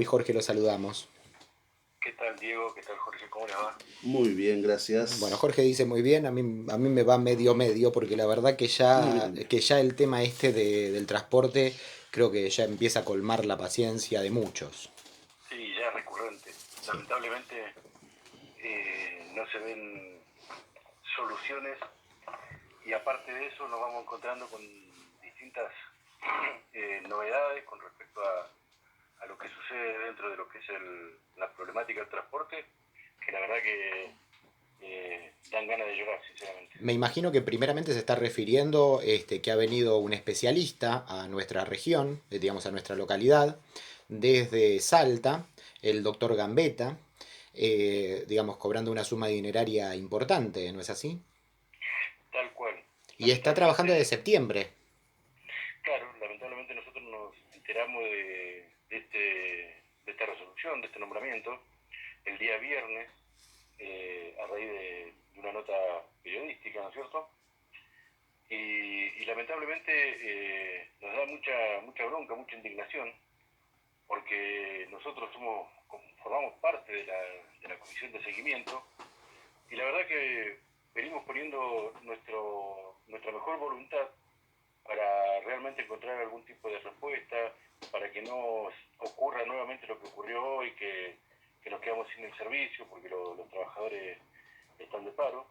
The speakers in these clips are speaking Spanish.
Y Jorge lo saludamos. ¿Qué tal, Diego? ¿Qué tal, Jorge? ¿Cómo les va? Muy bien, Bueno, gracias. Jorge dice muy bien, a mí me va medio medio, porque la verdad Muy bien. que ya el tema este del transporte creo que ya empieza a colmar la paciencia de muchos. Sí, ya es recurrente. Sí. Lamentablemente no se ven soluciones y aparte de eso nos vamos encontrando con distintas novedades con respecto a lo que sucede dentro de lo que es la problemática del transporte, que la verdad que dan ganas de llorar, sinceramente. Me imagino que primeramente se está refiriendo que ha venido un especialista a nuestra región, digamos a nuestra localidad, desde Salta, el doctor Gambetta, digamos cobrando una suma dineraria importante, ¿no es así? Tal cual. Y está trabajando desde Lamentablemente, septiembre. claro, lamentablemente nosotros nos enteramos de esta resolución, de este nombramiento, el día viernes, a raíz de una nota periodística, ¿no es cierto? Y lamentablemente nos da mucha bronca, mucha indignación, porque nosotros formamos parte de la comisión de seguimiento, y la verdad que venimos poniendo nuestra mejor voluntad para realmente encontrar algún tipo de respuesta, para que no ocurra nuevamente lo que ocurrió hoy, que nos quedamos sin el servicio porque los trabajadores están de paro.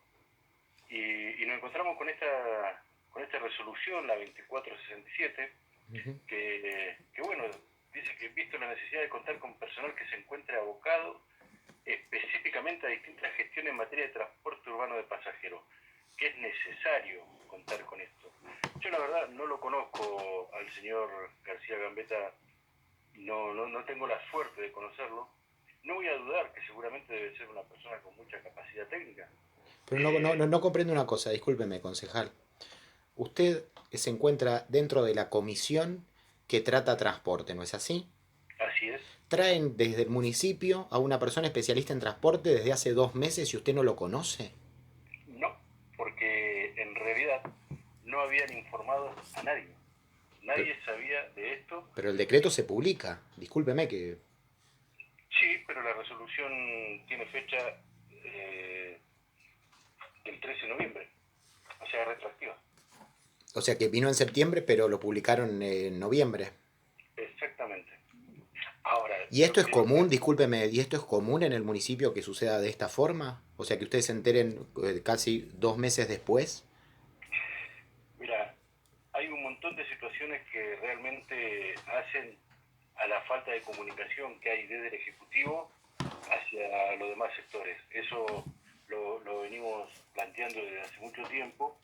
Y nos encontramos con esta resolución, la 2467, que bueno, dice que visto la necesidad de contar con personal que se encuentre abocado específicamente a distintas gestiones en materia de transporte urbano de pasajeros, que es necesario contar con esto. Yo la verdad no lo conozco al señor García Gambetta, no tengo la suerte de conocerlo. No voy a dudar que seguramente debe ser una persona con mucha capacidad técnica. Pero Eh, no comprendo una cosa, discúlpeme, concejal. Usted se encuentra dentro de la comisión que trata transporte, ¿no es así? Así es. Traen desde el municipio a una persona especialista en transporte desde hace 2 meses y usted no lo conoce. No, porque en realidad no habían informado a nadie. Pero, Nadie sabía de esto. pero el decreto se publica. Discúlpeme que... Sí, pero la resolución tiene fecha eh, del 13 de noviembre, o sea, retroactiva. O sea que vino en septiembre, pero lo publicaron en noviembre. Exactamente. Ahora, ¿Y lo esto es que común, discúlpeme, y esto es común en el municipio que suceda de esta forma? O sea que ustedes se enteren casi 2 meses después. mira, hay un montón de situaciones que realmente hacen a la falta de comunicación que hay desde el Ejecutivo hacia los demás sectores. Eso lo venimos planteando desde hace mucho tiempo.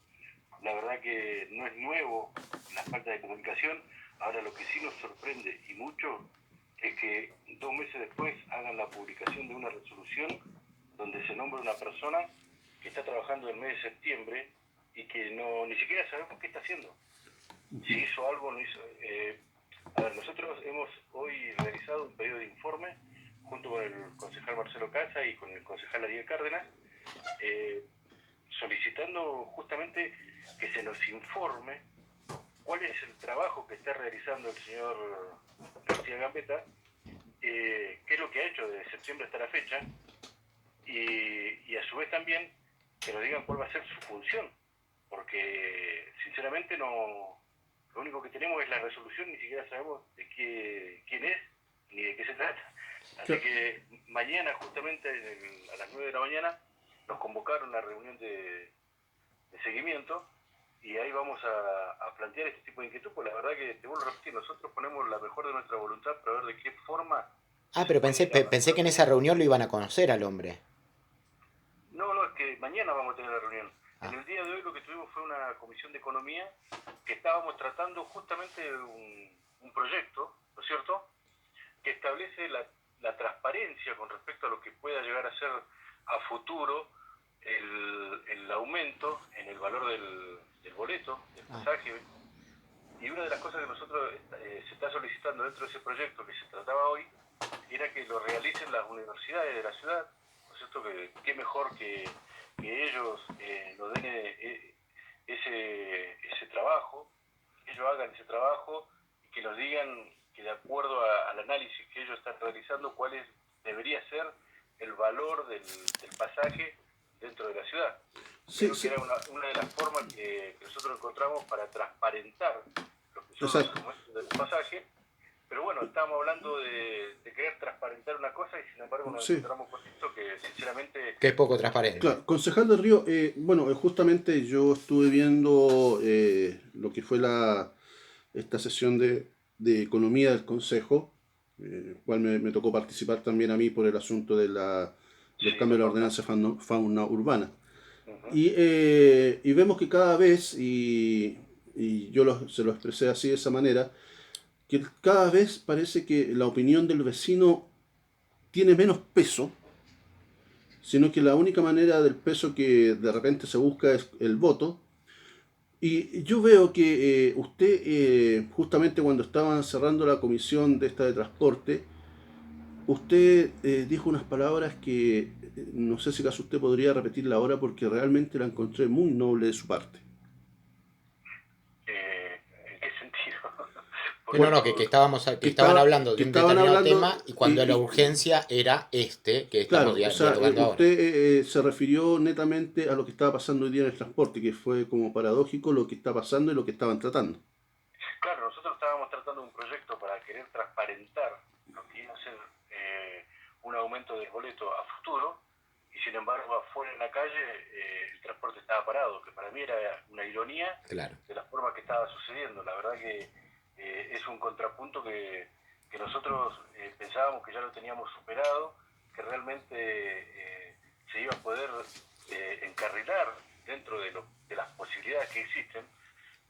La verdad que no es nuevo la falta de comunicación. Ahora lo que sí nos sorprende y mucho es que 2 meses después hagan la publicación de una resolución donde se nombra una persona que está trabajando el mes de septiembre y que no ni siquiera sabemos qué está haciendo. Si hizo algo, no hizo. A ver, nosotros hemos hoy realizado un pedido de informe junto con el concejal Marcelo Casa y con el concejal Ariel Cárdenas, eh, solicitando justamente que se nos informe cuál es el trabajo que está realizando el señor García Gambetta, qué es lo que ha hecho desde septiembre hasta la fecha, y a su vez también que nos digan cuál va a ser su función, porque sinceramente no, lo único que tenemos es la resolución, ni siquiera sabemos quién es ni de qué se trata. Así que mañana, justamente a las 9 de la mañana, nos convocaron a la reunión de seguimiento y ahí vamos a plantear este tipo de inquietud, pues la verdad que, te vuelvo a repetir, nosotros ponemos la mejor de nuestra voluntad para ver de qué forma Ah, se pero puede ir pensé que en avanzando. esa reunión lo iban a conocer al hombre. No, es que mañana vamos a tener la reunión. En Ah, el día de hoy lo que tuvimos fue una comisión de economía que estábamos tratando justamente un proyecto, ¿no es cierto?, que establece la transparencia con respecto a lo que pueda llegar a ser a futuro el aumento en el valor del boleto, del ah. pasaje. Y una de las cosas que nosotros se está solicitando dentro de ese proyecto que se trataba hoy era que lo realicen las universidades de la ciudad, ¿no es cierto? Que qué mejor que ellos nos den ese trabajo, que ellos hagan ese trabajo y que nos digan que de acuerdo al análisis que ellos están realizando, debería ser el valor del pasaje dentro de la ciudad. Sí, Creo que sí. era una de las formas que nosotros encontramos para transparentar lo que son los Exacto. argumentos del pasaje. Pero bueno, estábamos hablando de querer transparentar una cosa y sin embargo nos Sí. encontramos con esto que sinceramente... Que es poco transparente. Claro, concejal del Río, bueno, justamente yo estuve viendo lo que fue esta sesión de economía del Consejo, cual me tocó participar también a mí por el asunto del Sí, cambio me de la consta. ordenanza fauna urbana. Uh-huh. Y vemos que cada vez, y yo se lo expresé así de esa manera, que cada vez parece que la opinión del vecino tiene menos peso, sino que la única manera del peso que de repente se busca es el voto. Y yo veo que usted, justamente cuando estaban cerrando la comisión de esta de transporte, usted dijo unas palabras que no sé si acaso usted podría repetirla ahora porque realmente la encontré muy noble de su parte. ¿En qué sentido? No, Porque no, Por- que, todo... que estaban hablando de que un estaban determinado hablando tema y cuando la urgencia era este que estamos claro, o sea, dialogando ahora. usted se refirió netamente a lo que estaba pasando hoy día en el transporte, que fue como paradójico lo que está pasando y lo que estaban tratando. Claro, nosotros estábamos tratando un proyecto para querer transparentar lo que iba a ser un aumento del boleto a futuro y sin embargo afuera en la calle el transporte estaba parado, que para mí era una ironía Claro. de la forma que estaba sucediendo. La verdad que es un contrapunto que nosotros pensábamos que ya lo teníamos superado, que realmente se iba a poder encarrilar dentro de las posibilidades que existen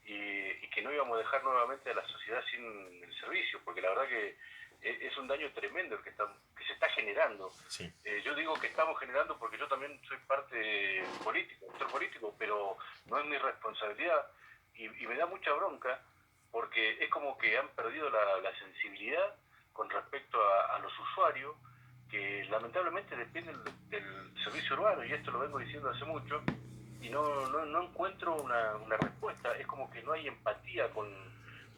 y que no íbamos a dejar nuevamente a la sociedad sin el servicio, porque la verdad que es un daño tremendo el que se está generando. Sí. Yo digo que estamos generando porque yo también soy parte política, actor político, pero no es mi responsabilidad y me da mucha bronca porque es como que han perdido la sensibilidad con respecto a los usuarios que lamentablemente dependen del servicio urbano, y esto lo vengo diciendo hace mucho, y no encuentro una respuesta. Es como que no hay empatía con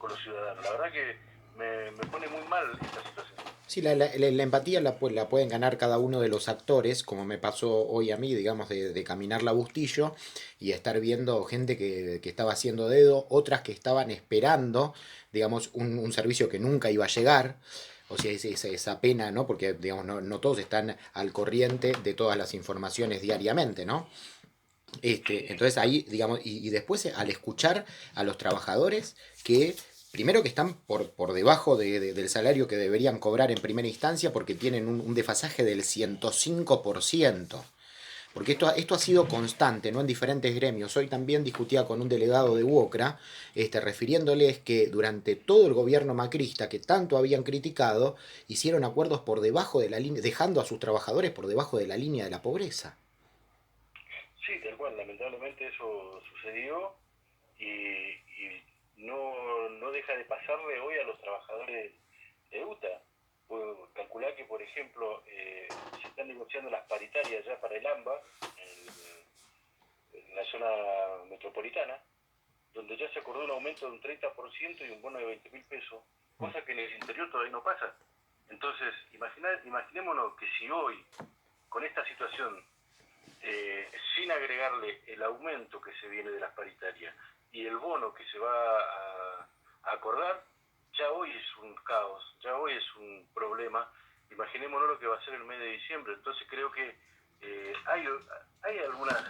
los ciudadanos. La verdad que me pone muy mal esta situación. Sí, la empatía la pueden ganar cada uno de los actores, como me pasó hoy a mí, digamos, de caminar la Bustillo y estar viendo gente que estaba haciendo dedo, otras que estaban esperando, digamos, un servicio que nunca iba a llegar. O sea, esa pena, ¿no? Porque, digamos, no todos están al corriente de todas las informaciones diariamente, ¿no? Sí, Entonces ahí, digamos, y después al escuchar a los trabajadores que, primero que están por debajo del salario que deberían cobrar en primera instancia porque tienen un desfasaje del 105%. Porque esto ha sido constante, ¿no? En diferentes gremios. Hoy también discutía con un delegado de UOCRA, refiriéndoles que durante todo el gobierno macrista, que tanto habían criticado, hicieron acuerdos por debajo de la línea, dejando a sus trabajadores por debajo de la línea de la pobreza. sí, tal cual. Lamentablemente eso sucedió y no deja de pasarle hoy a los trabajadores de UTA. Calcular que, por ejemplo, se están negociando las paritarias ya para el AMBA, en la zona metropolitana, donde ya se acordó un aumento de un 30% y un bono de 20.000 pesos, cosa que en el interior todavía no pasa. Entonces, imaginémonos que si hoy, con esta situación, sin agregarle el aumento que se viene de las paritarias y el bono que se va a acordar, ya hoy es un caos, ya hoy es un problema. Imaginémonos lo que va a ser el mes de diciembre. Entonces creo que hay algunas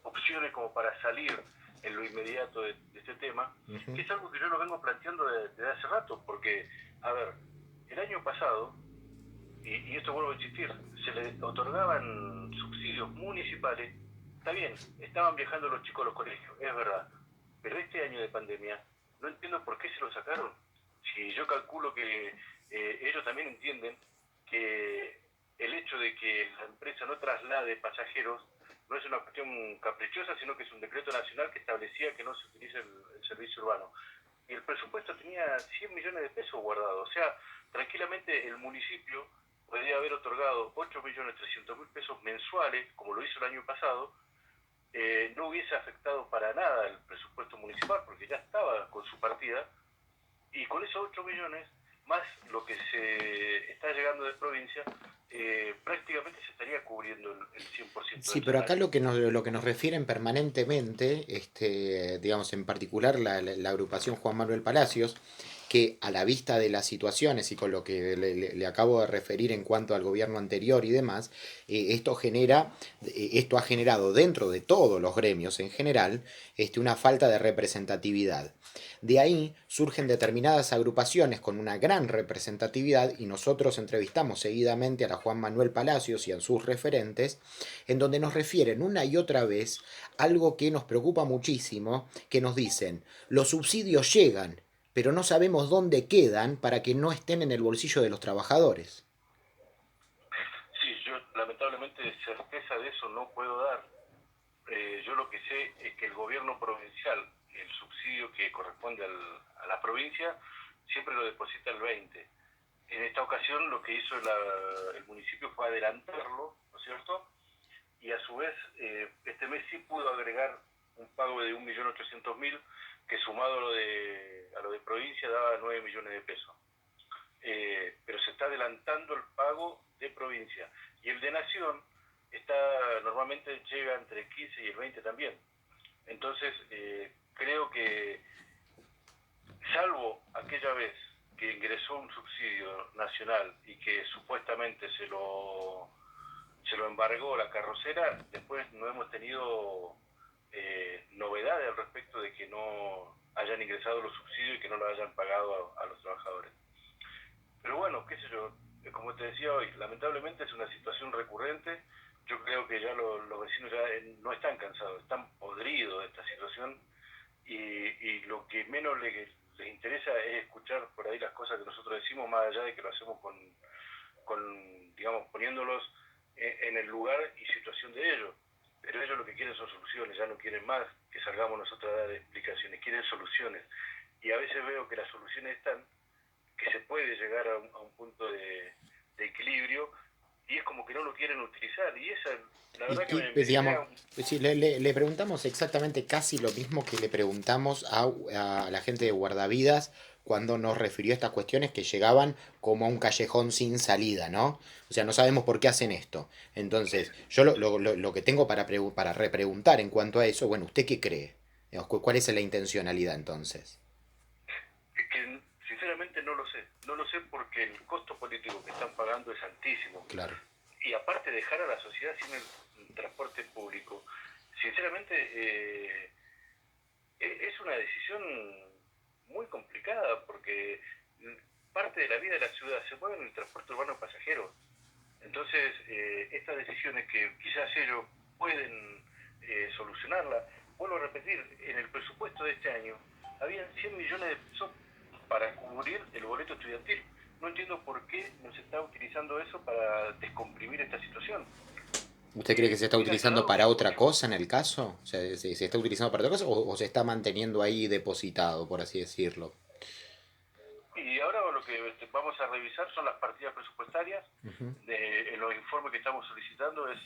opciones como para salir en lo inmediato de este tema, que es algo que yo lo vengo planteando desde hace rato, porque, a ver, el año pasado, y esto vuelvo a insistir, se le otorgaban subsidios municipales, está bien, estaban viajando los chicos a los colegios, es verdad, pero este año de pandemia no entiendo por qué se lo sacaron. Si yo calculo que ellos también entienden que el hecho de que la empresa no traslade pasajeros no es una cuestión caprichosa, sino que es un decreto nacional que establecía que no se utilice el servicio urbano. Y el presupuesto tenía 100 millones de pesos guardados. O sea, tranquilamente el municipio podría haber otorgado 8.300.000 pesos mensuales, como lo hizo el año pasado. No hubiese afectado para nada el presupuesto municipal, porque ya estaba con su partida, y con esos 8 millones más lo que se está llegando de provincia, prácticamente se estaría cubriendo el 100% Sí, del pero acá salario. lo que nos refieren permanentemente, digamos en particular la agrupación Juan Manuel Palacios, que a la vista de las situaciones y con lo que le acabo de referir en cuanto al gobierno anterior y demás, esto ha generado dentro de todos los gremios en general una falta de representatividad. De ahí surgen determinadas agrupaciones con una gran representatividad y nosotros entrevistamos seguidamente a la Juan Manuel Palacios y a sus referentes en donde nos refieren una y otra vez algo que nos preocupa muchísimo, que nos dicen, los subsidios llegan, pero no sabemos dónde quedan para que no estén en el bolsillo de los trabajadores. Sí, yo lamentablemente certeza de eso no puedo dar. Yo lo que sé es que el gobierno provincial, el subsidio que corresponde a la provincia, siempre lo deposita el 20. En esta ocasión lo que hizo el municipio fue adelantarlo, ¿no es cierto? Y a su vez este mes sí pudo agregar un pago de 1.800.000, que sumado a lo de provincia daba 9 millones de pesos. Pero se está adelantando el pago de provincia. Y el de nación normalmente llega entre el 15 y el 20 también. Entonces creo que, salvo aquella vez que ingresó un subsidio nacional y que supuestamente se lo embargó la carrocera, después no hemos tenido novedades al respecto de que no hayan ingresado los subsidios y que no lo hayan pagado a los trabajadores. Pero bueno, qué sé yo, como te decía hoy, lamentablemente es una situación recurrente. Yo creo que ya los vecinos ya no están cansados, están podridos de esta situación, y lo que menos les interesa es escuchar por ahí las cosas que nosotros decimos, más allá de que lo hacemos digamos, poniéndolos en el lugar y situación de ellos. Pero ellos lo que quieren son soluciones, ya no quieren más que salgamos nosotros a dar explicaciones, quieren soluciones. Y a veces veo que las soluciones están, que se puede llegar a un punto de equilibrio, y es como que no lo quieren utilizar, y esa, la verdad que me Digamos, genera sí, le preguntamos exactamente casi lo mismo que le preguntamos a la gente de Guardavidas cuando nos refirió a estas cuestiones que llegaban como a un callejón sin salida, ¿no? O sea, no sabemos por qué hacen esto. Entonces, yo lo que tengo para repreguntar en cuanto a eso, bueno, ¿usted qué cree? Digamos, ¿cuál es la intencionalidad entonces? que sinceramente no lo sé porque el costo político que están pagando es altísimo. Claro. Y aparte dejar a la sociedad sin el transporte público, sinceramente es una decisión muy complicada, porque parte de la vida de la ciudad se mueve en el transporte urbano pasajero. Entonces, estas decisiones que quizás ellos pueden solucionarla, vuelvo a repetir, en el presupuesto de este año habían 100 millones de pesos para cubrir el boleto estudiantil. No entiendo por qué no se está utilizando eso para descomprimir esta situación. ¿Usted cree que se está Hubiera utilizando ayudado para otra muchísimo. cosa en el caso? O sea, ¿se está utilizando para otra cosa o se está manteniendo ahí depositado, por así decirlo? Y ahora lo que vamos a revisar son las partidas presupuestarias. Ujú. En los informes que estamos solicitando es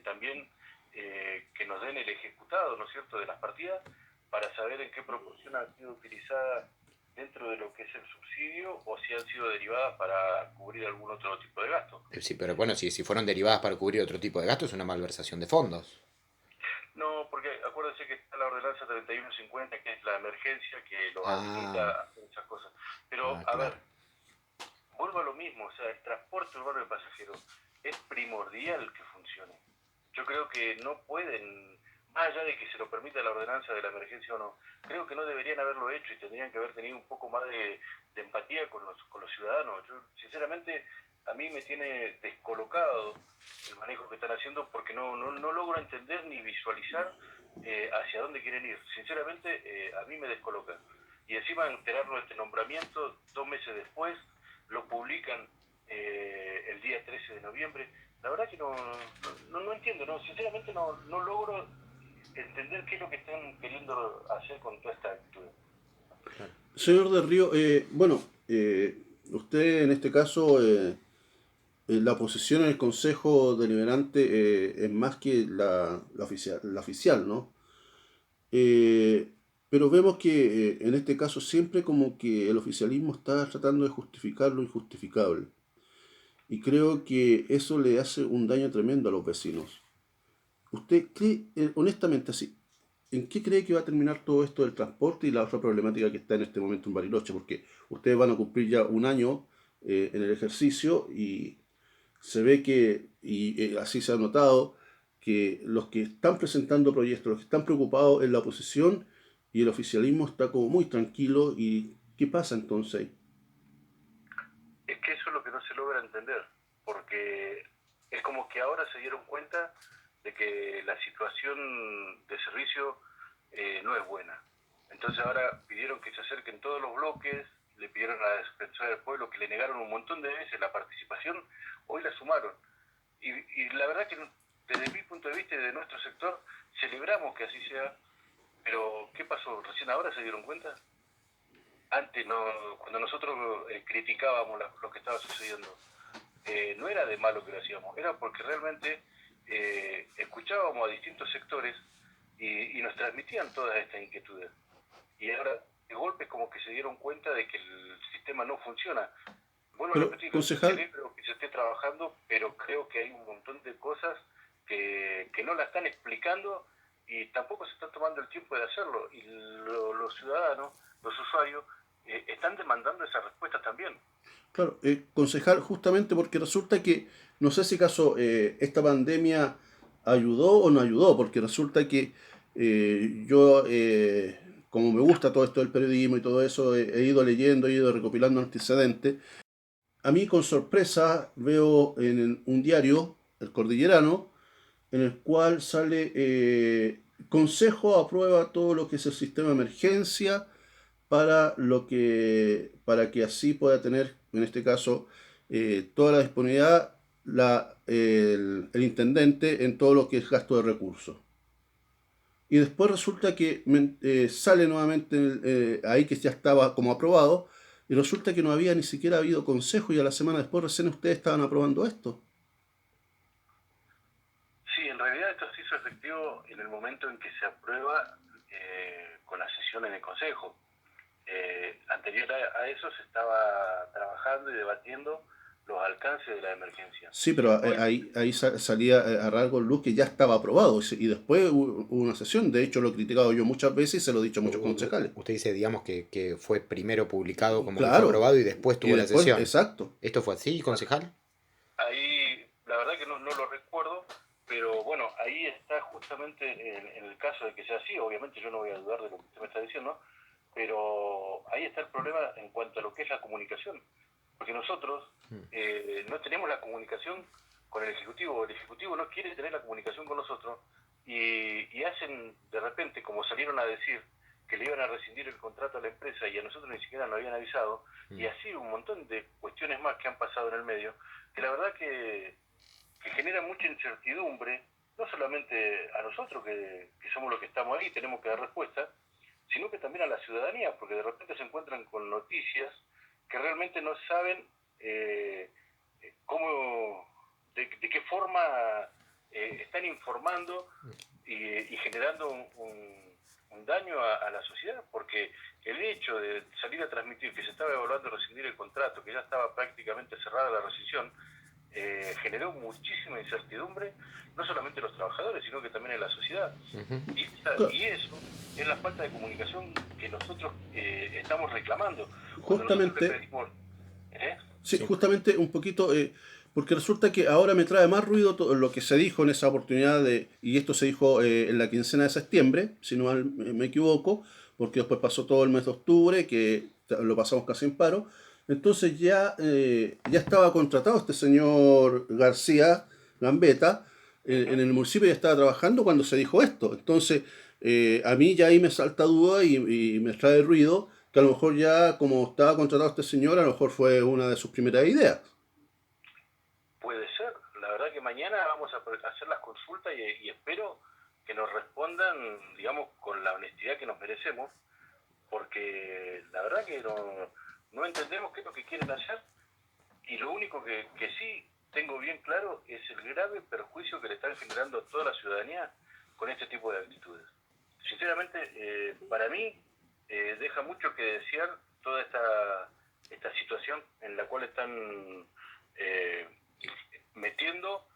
también que nos den el ejecutado, ¿no es cierto?, de las partidas, para saber en qué proporción han sido utilizadas dentro de lo que es el subsidio, o si han sido derivadas para cubrir algún otro tipo de gasto. Sí, pero bueno, si fueron derivadas para cubrir otro tipo de gastos, es una malversación de fondos. No, porque acuérdense que está la ordenanza 3150, que es la emergencia, que los habilita Ah, a hacer esas cosas. Pero, a ver, claro. vuelvo a lo mismo, o sea, el transporte urbano de pasajeros es primordial que funcione. Yo creo que no pueden, más allá de que se lo permita la ordenanza de la emergencia o no, creo que no deberían haberlo hecho y tendrían que haber tenido un poco más de empatía con los ciudadanos. Yo, sinceramente, a mí me tiene descolocado el manejo que están haciendo, porque no logro entender ni visualizar hacia dónde quieren ir. Sinceramente, a mí me descoloca. Y encima enterarlo de este nombramiento 2 meses después, lo publican el día 13 de noviembre. La verdad que no entiendo, sinceramente no logro entender qué es lo que están queriendo hacer con toda esta actitud. Señor del Río, bueno, usted en este caso, la posición en el Consejo Deliberante es más que la oficial, ¿no? Eh, Pero vemos que en este caso siempre como que el oficialismo está tratando de justificar lo injustificable. Y creo que eso le hace un daño tremendo a los vecinos. ¿Usted cree, honestamente así, en qué cree que va a terminar todo esto del transporte y la otra problemática que está en este momento en Bariloche? Porque ustedes van a cumplir ya un año en el ejercicio y se ve que, y así se ha notado, que los que están presentando proyectos, los que están preocupados en la oposición y el oficialismo está como muy tranquilo. ¿Y qué pasa entonces ahí? Es que eso es lo que no se logra entender, porque es como que ahora se dieron cuenta de que la situación de servicio no es buena. Entonces ahora pidieron que se acerquen todos los bloques, le pidieron a la Defensoría del Pueblo, que le negaron un montón de veces la participación, hoy la sumaron. Y la verdad que desde mi punto de vista y de nuestro sector, celebramos que así sea, pero ¿qué pasó? ¿Recién ahora se dieron cuenta? Antes, no, cuando nosotros criticábamos lo que estaba sucediendo, no era de malo que lo hacíamos, era porque realmente escuchábamos a distintos sectores y nos transmitían todas estas inquietudes. Y ahora, de golpe, es como que se dieron cuenta de que el sistema no funciona. Vuelvo a Pero, repetir, concejal, celebro que se esté trabajando, pero creo que hay un montón de cosas que no la están explicando y tampoco se están tomando el tiempo de hacerlo. Y los ciudadanos, los usuarios, están demandando esa respuesta también. claro, concejal, justamente porque resulta que, no sé si acaso esta pandemia ayudó o no ayudó, porque resulta que yo, como me gusta todo esto del periodismo y todo eso, he ido leyendo, he ido recopilando antecedentes. A mí con sorpresa veo en un diario, El Cordillerano, en el cual sale Consejo aprueba todo lo que es el sistema de emergencia para que así pueda tener, en este caso, toda la disponibilidad el intendente en todo lo que es gasto de recursos. Y después resulta que sale nuevamente ahí que ya estaba como aprobado, y resulta que no había ni siquiera habido consejo y a la semana después recién ustedes estaban aprobando esto. Sí, en realidad esto se hizo efectivo en el momento en que se aprueba con la sesión en el Consejo. Anterior a eso se estaba trabajando y debatiendo los alcances de la emergencia. Sí, Y pero después, ahí salía a rasgo luz que ya estaba aprobado y después hubo una sesión. De hecho, lo he criticado yo muchas veces y se lo he dicho a muchos concejales. Usted dice, digamos, que fue primero publicado como que fue Claro, aprobado y después y tuvo la después, sesión. exacto. ¿Esto fue así, concejal? ahí, la verdad que no lo recuerdo, pero bueno, ahí está justamente en el caso de que sea así, obviamente yo no voy a dudar de lo que usted me está diciendo, pero ahí está el problema en cuanto a lo que es la comunicación, porque nosotros no tenemos la comunicación con el Ejecutivo no quiere tener la comunicación con nosotros y hacen de repente, como salieron a decir, que le iban a rescindir el contrato a la empresa y a nosotros ni siquiera nos habían avisado, y así un montón de cuestiones más que han pasado en el medio, que la verdad que genera mucha incertidumbre, no solamente a nosotros que somos los que estamos ahí y tenemos que dar respuesta, sino que también a la ciudadanía, porque de repente se encuentran con noticias que realmente no saben cómo, de qué forma están informando y generando un daño a la sociedad, porque el hecho de salir a transmitir que se estaba evaluando rescindir el contrato, que ya estaba prácticamente cerrada la rescisión, generó muchísima incertidumbre, no solamente en los trabajadores, sino que también en la sociedad. Claro, Y eso es la falta de comunicación que nosotros estamos reclamando. Cuando nosotros le justamente, pedimos... ¿eh? sí, Sí. justamente un poquito, porque resulta que ahora me trae más ruido todo lo que se dijo en esa oportunidad y esto se dijo en la quincena de septiembre, si no me equivoco, porque después pasó todo el mes de octubre, que lo pasamos casi en paro. Entonces ya estaba contratado este señor García Gambetta, en Uh-huh. el municipio ya estaba trabajando cuando se dijo esto. Entonces, a mí ya ahí me salta duda y me trae ruido que a lo mejor ya como estaba contratado este señor, a lo mejor fue una de sus primeras ideas. Puede ser. La verdad que mañana vamos a hacer las consultas y espero que nos respondan, digamos, con la honestidad que nos merecemos, porque la verdad que no entendemos qué es lo que quieren hacer y lo único que sí tengo bien claro es el grave perjuicio que le están generando a toda la ciudadanía con este tipo de actitudes. sinceramente, para mí deja mucho que desear toda esta situación en la cual están metiendo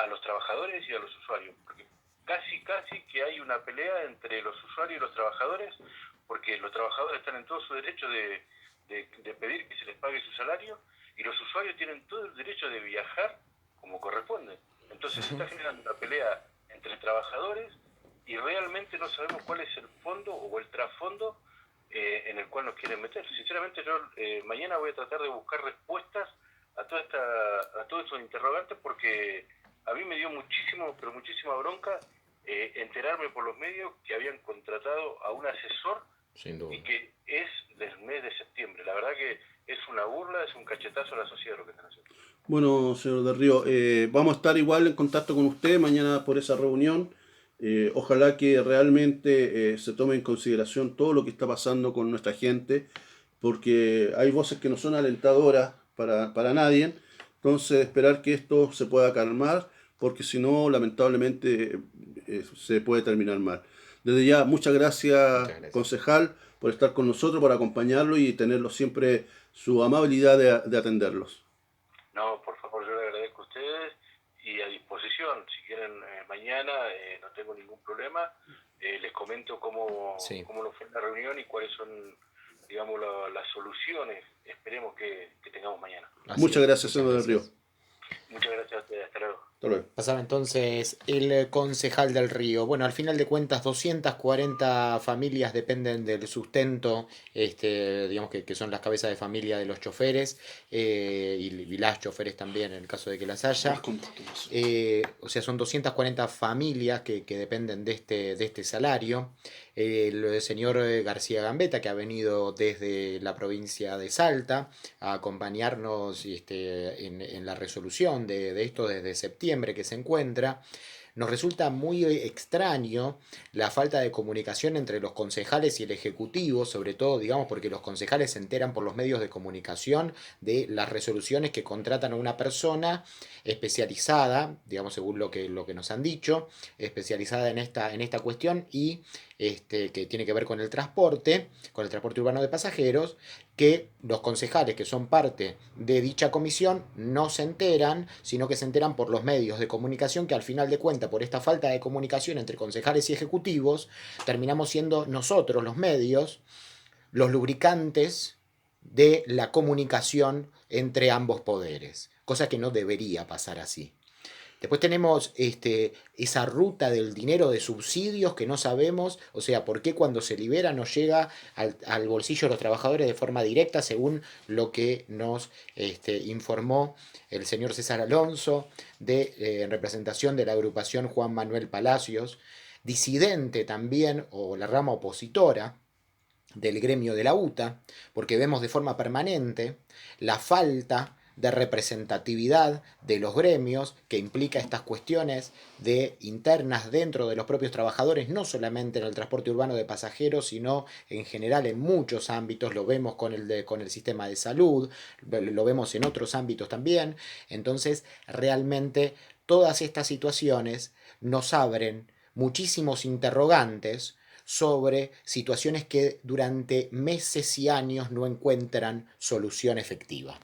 a los trabajadores y a los usuarios, porque casi que hay una pelea entre los usuarios y los trabajadores, porque los trabajadores están en todo su derecho de pedir que se les pague su salario, y los usuarios tienen todo el derecho de viajar como corresponde. Entonces se está generando una pelea entre trabajadores y realmente no sabemos cuál es el fondo o el trasfondo en el cual nos quieren meter. Sinceramente yo mañana voy a tratar de buscar respuestas a todos estos interrogantes, porque a mí me dio muchísima bronca enterarme por los medios que habían contratado a un asesor Sin duda. y que es del mes de septiembre. La verdad que es una burla, es un cachetazo a la sociedad lo que están haciendo. Bueno, señor Del Río, vamos a estar igual en contacto con usted mañana por esa reunión. Ojalá que realmente se tome en consideración todo lo que está pasando con nuestra gente, porque hay voces que no son alentadoras para nadie. Entonces, esperar que esto se pueda calmar, porque si no, lamentablemente, se puede terminar mal. Desde ya, muchas Muchas gracias, gracias. concejal, por estar con nosotros, por acompañarlo y tenerlo siempre su amabilidad de atenderlos. No, por favor, yo le agradezco a ustedes y a disposición. Si quieren mañana, no tengo ningún problema. Les comento Sí, cómo nos fue la reunión y cuáles son, digamos, las soluciones. Esperemos que tengamos mañana. así Muchas es. gracias, Muchas señor Del Río. gracias. Muchas gracias a ustedes. Hasta luego. Hasta luego. Pasaba entonces el concejal del Río. Bueno, al final de cuentas, 240 familias dependen del sustento, digamos que son las cabezas de familia de los choferes y las choferes también, en el caso de que las haya. O sea, son 240 familias que dependen de este salario. El señor García Gambetta, que ha venido desde la provincia de Salta a acompañarnos en la resolución de esto desde septiembre que se encuentra. Nos resulta muy extraño la falta de comunicación entre los concejales y el ejecutivo, sobre todo, digamos, porque los concejales se enteran por los medios de comunicación de las resoluciones que contratan a una persona especializada, digamos, según lo que nos han dicho, especializada en esta cuestión y que tiene que ver con el transporte urbano de pasajeros, que los concejales que son parte de dicha comisión no se enteran, sino que se enteran por los medios de comunicación, que al final de cuentas, por esta falta de comunicación entre concejales y ejecutivos, terminamos siendo nosotros, los medios, los lubricantes de la comunicación entre ambos poderes, cosa que no debería pasar así. Después tenemos esa ruta del dinero de subsidios que no sabemos, o sea, por qué cuando se libera no llega al bolsillo de los trabajadores de forma directa, según lo que nos informó el señor César Alonso, en representación de la agrupación Juan Manuel Palacios, disidente también, o la rama opositora del gremio de la UTA, porque vemos de forma permanente la falta de representatividad de los gremios que implica estas cuestiones de internas dentro de los propios trabajadores, no solamente en el transporte urbano de pasajeros, sino en general en muchos ámbitos. Lo vemos con el sistema de salud, lo vemos en otros ámbitos también. Entonces, realmente todas estas situaciones nos abren muchísimos interrogantes sobre situaciones que durante meses y años no encuentran solución efectiva.